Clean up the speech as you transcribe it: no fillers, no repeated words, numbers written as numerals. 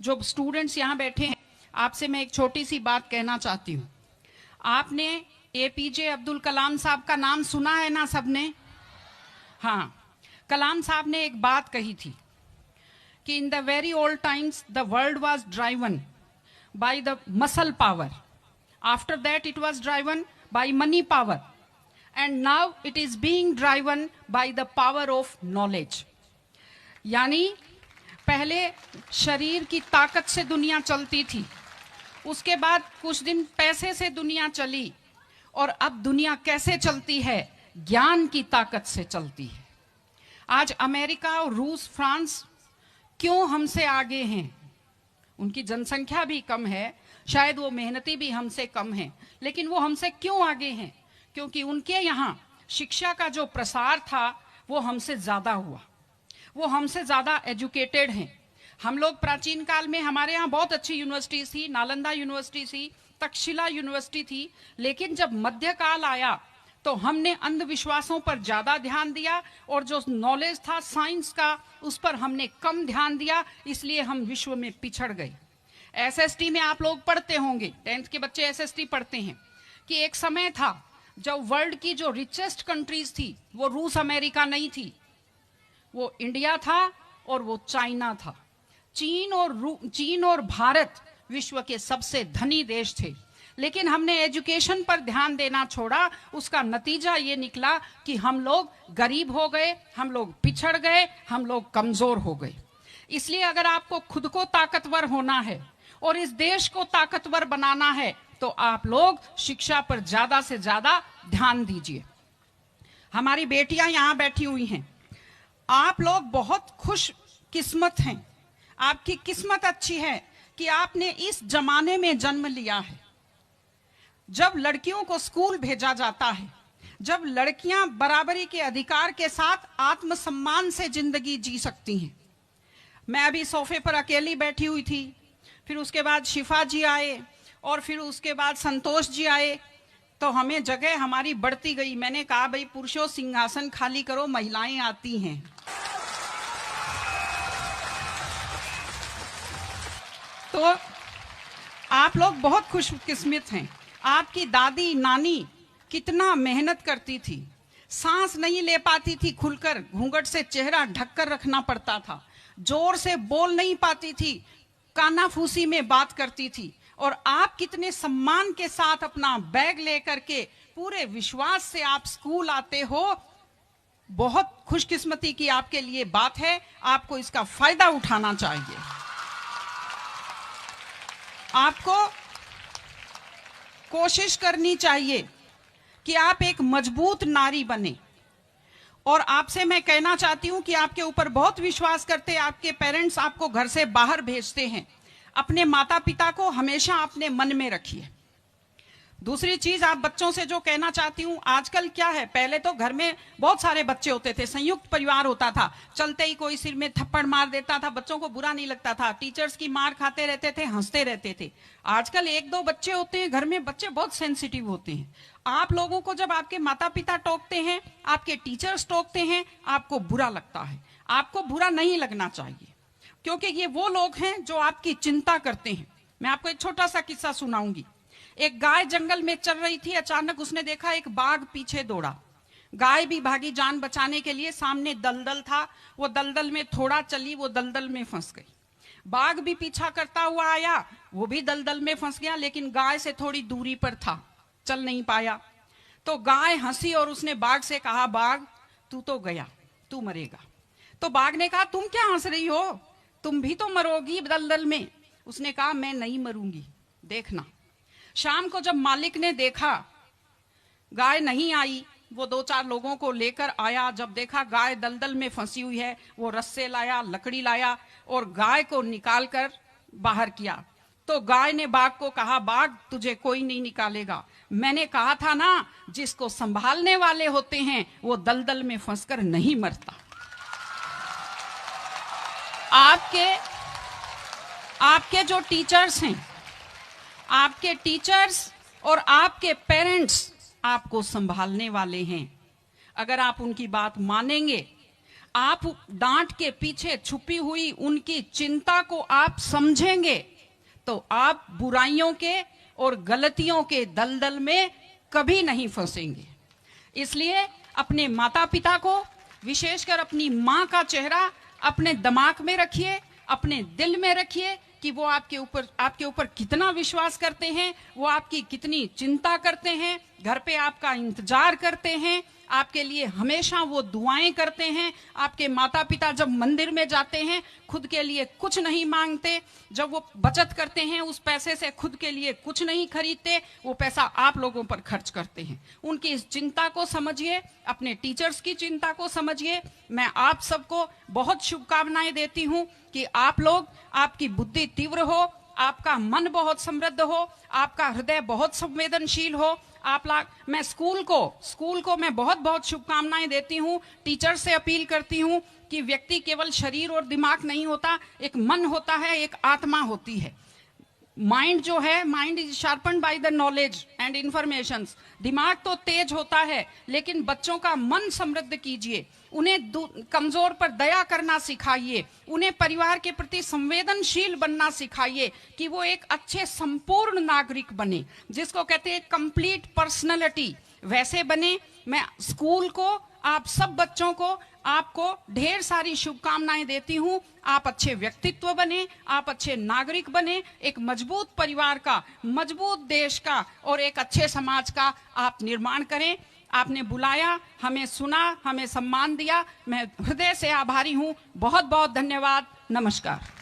जो स्टूडेंट्स यहाँ बैठे हैं, आपसे मैं एक छोटी सी बात कहना चाहती हूँ। आपने एपीजे अब्दुल कलाम साहब का नाम सुना है ना सबने? हाँ, कलाम साहब ने एक बात कही थी कि in the very old times the world was driven by the muscle power, after that it was driven by money power, and now it is being driven by the power of knowledge. यानी पहले शरीर की ताकत से दुनिया चलती थी, उसके बाद कुछ दिन पैसे से दुनिया चली, और अब दुनिया कैसे चलती है? ज्ञान की ताकत से चलती है। आज अमेरिका और रूस, फ्रांस क्यों हमसे आगे हैं? उनकी जनसंख्या भी कम है, शायद वो मेहनती भी हमसे कम है, लेकिन वो हमसे क्यों आगे हैं? क्योंकि उनके यहाँ शिक्षा का जो प्रसार था वो हमसे ज्यादा हुआ, वो हमसे ज्यादा एजुकेटेड हैं। हम लोग प्राचीन काल में हमारे यहाँ बहुत अच्छी यूनिवर्सिटी थी, नालंदा यूनिवर्सिटी थी, तक्षशिला यूनिवर्सिटी थी, लेकिन जब मध्यकाल आया तो हमने अंधविश्वासों पर ज्यादा ध्यान दिया और जो नॉलेज था साइंस का उस पर हमने कम ध्यान दिया, इसलिए हम विश्व में पिछड़ गए। एसएसटी में आप लोग पढ़ते होंगे, 10th के बच्चे एसएसटी पढ़ते हैं, कि एक समय था जब वर्ल्ड की जो रिचेस्ट कंट्रीज थी वो रूस अमेरिका नहीं थी, वो इंडिया था और वो चाइना था। चीन और भारत विश्व के सबसे धनी देश थे, लेकिन हमने एजुकेशन पर ध्यान देना छोड़ा। उसका नतीजा ये निकला कि हम लोग गरीब हो गए, हम लोग पिछड़ गए, हम लोग कमजोर हो गए। इसलिए अगर आपको खुद को ताकतवर होना है और इस देश को ताकतवर बनाना है तो आप लोग शिक्षा पर ज्यादा से ज्यादा ध्यान दीजिए। हमारी बेटियां यहां बैठी हुई हैं, आप लोग बहुत खुश किस्मत हैं, आपकी किस्मत अच्छी है कि आपने इस जमाने में जन्म लिया है जब लड़कियों को स्कूल भेजा जाता है, जब लड़कियां बराबरी के अधिकार के साथ आत्मसम्मान से जिंदगी जी सकती हैं। मैं अभी सोफे पर अकेली बैठी हुई थी, फिर उसके बाद शिफा जी आए और फिर उसके बाद संतोष जी आए, तो हमें जगह हमारी बढ़ती गई। मैंने कहा भाई पुरुषों सिंहासन खाली करो, महिलाएं आती हैं। तो आप लोग बहुत खुशकिस्मत हैं। आपकी दादी नानी कितना मेहनत करती थी, सांस नहीं ले पाती थी खुलकर, घूंघट से चेहरा ढककर रखना पड़ता था, जोर से बोल नहीं पाती थी, कानाफूसी में बात करती थी, और आप कितने सम्मान के साथ अपना बैग लेकर के पूरे विश्वास से आप स्कूल आते हो। बहुत खुशकिस्मती की आपके लिए बात है, आपको इसका फायदा उठाना चाहिए। आपको कोशिश करनी चाहिए कि आप एक मजबूत नारी बने। और आपसे मैं कहना चाहती हूं कि आपके ऊपर बहुत विश्वास करते, आपके पेरेंट्स आपको घर से बाहर भेजते हैं, अपने माता पिता को हमेशा अपने मन में रखिए। दूसरी चीज आप बच्चों से जो कहना चाहती हूँ, आजकल क्या है, पहले तो घर में बहुत सारे बच्चे होते थे, संयुक्त परिवार होता था, चलते ही कोई सिर में थप्पड़ मार देता था, बच्चों को बुरा नहीं लगता था, टीचर्स की मार खाते रहते थे, हंसते रहते थे। आजकल 1-2 बच्चे होते हैं घर में, बच्चे बहुत सेंसिटिव होते हैं। आप लोगों को जब आपके माता पिता टोकते हैं, आपके टीचर्स टोकते हैं, आपको बुरा लगता है। आपको बुरा नहीं लगना चाहिए, क्योंकि ये वो लोग हैं जो आपकी चिंता करते हैं। मैं आपको एक छोटा सा किस्सा सुनाऊंगी। एक गाय जंगल में चल रही थी, अचानक उसने देखा एक बाघ पीछे दौड़ा। गाय भी भागी जान बचाने के लिए, सामने दलदल था, वो दलदल में थोड़ा चली, वो दलदल में फंस गई। बाघ भी पीछा करता हुआ आया, वो भी दलदल में फंस गया, लेकिन गाय से थोड़ी दूरी पर था, चल नहीं पाया। तो गाय हंसी और उसने बाघ से कहा, बाघ तू तो गया, तू मरेगा। तो बाघ ने कहा, तुम क्या हंस रही हो, तुम भी तो मरोगी दलदल में। उसने कहा, मैं नहीं मरूंगी, देखना। शाम को जब मालिक ने देखा गाय नहीं आई, वो 2-4 लोगों को लेकर आया। जब देखा गाय दलदल में फंसी हुई है, वो रस्से लाया, लकड़ी लाया और गाय को निकालकर बाहर किया। तो गाय ने बाघ को कहा, बाघ तुझे कोई नहीं निकालेगा, मैंने कहा था ना, जिसको संभालने वाले होते हैं वो दलदल में फंसकर नहीं मरता। आपके जो टीचर्स हैं, आपके टीचर्स और आपके पेरेंट्स आपको संभालने वाले हैं। अगर आप उनकी बात मानेंगे, आप डांट के पीछे छुपी हुई उनकी चिंता को आप समझेंगे तो आप बुराइयों के और गलतियों के दलदल में कभी नहीं फंसेंगे। इसलिए अपने माता पिता को, विशेषकर अपनी माँ का चेहरा अपने दिमाग में रखिए, अपने दिल में रखिए कि वो आपके ऊपर कितना विश्वास करते हैं, वो आपकी कितनी चिंता करते हैं, घर पे आपका इंतजार करते हैं, आपके लिए हमेशा वो दुआएं करते हैं। आपके माता पिता जब मंदिर में जाते हैं खुद के लिए कुछ नहीं मांगते, जब वो बचत करते हैं उस पैसे से खुद के लिए कुछ नहीं खरीदते, वो पैसा आप लोगों पर खर्च करते हैं। उनकी इस चिंता को समझिए, अपने टीचर्स की चिंता को समझिए। मैं आप सबको बहुत शुभकामनाएं देती हूं कि आप लोग, आपकी बुद्धि तीव्र हो, आपका मन बहुत समृद्ध हो, आपका हृदय बहुत संवेदनशील हो। मैं स्कूल को मैं बहुत बहुत शुभकामनाएं देती हूं। टीचर से अपील करती हूं कि व्यक्ति केवल शरीर और दिमाग नहीं होता, एक मन होता है, एक आत्मा होती है। माइंड जो है, mind is sharpened by the knowledge and information. दिमाग तो तेज होता है, लेकिन बच्चों का मन समृद्ध कीजिए, उन्हें कमजोर पर दया करना सिखाइए, उन्हें परिवार के प्रति संवेदनशील बनना सिखाइए कि वो एक अच्छे संपूर्ण नागरिक बने, जिसको कहते हैं कंप्लीट पर्सनैलिटी, वैसे बने। मैं स्कूल को, आप सब बच्चों को, आपको ढेर सारी शुभकामनाएं देती हूं। आप अच्छे व्यक्तित्व बने, आप अच्छे नागरिक बने, एक मजबूत परिवार का, मजबूत देश का और एक अच्छे समाज का आप निर्माण करें। आपने बुलाया, हमें सुना, हमें सम्मान दिया, मैं हृदय से आभारी हूं। बहुत बहुत धन्यवाद। नमस्कार।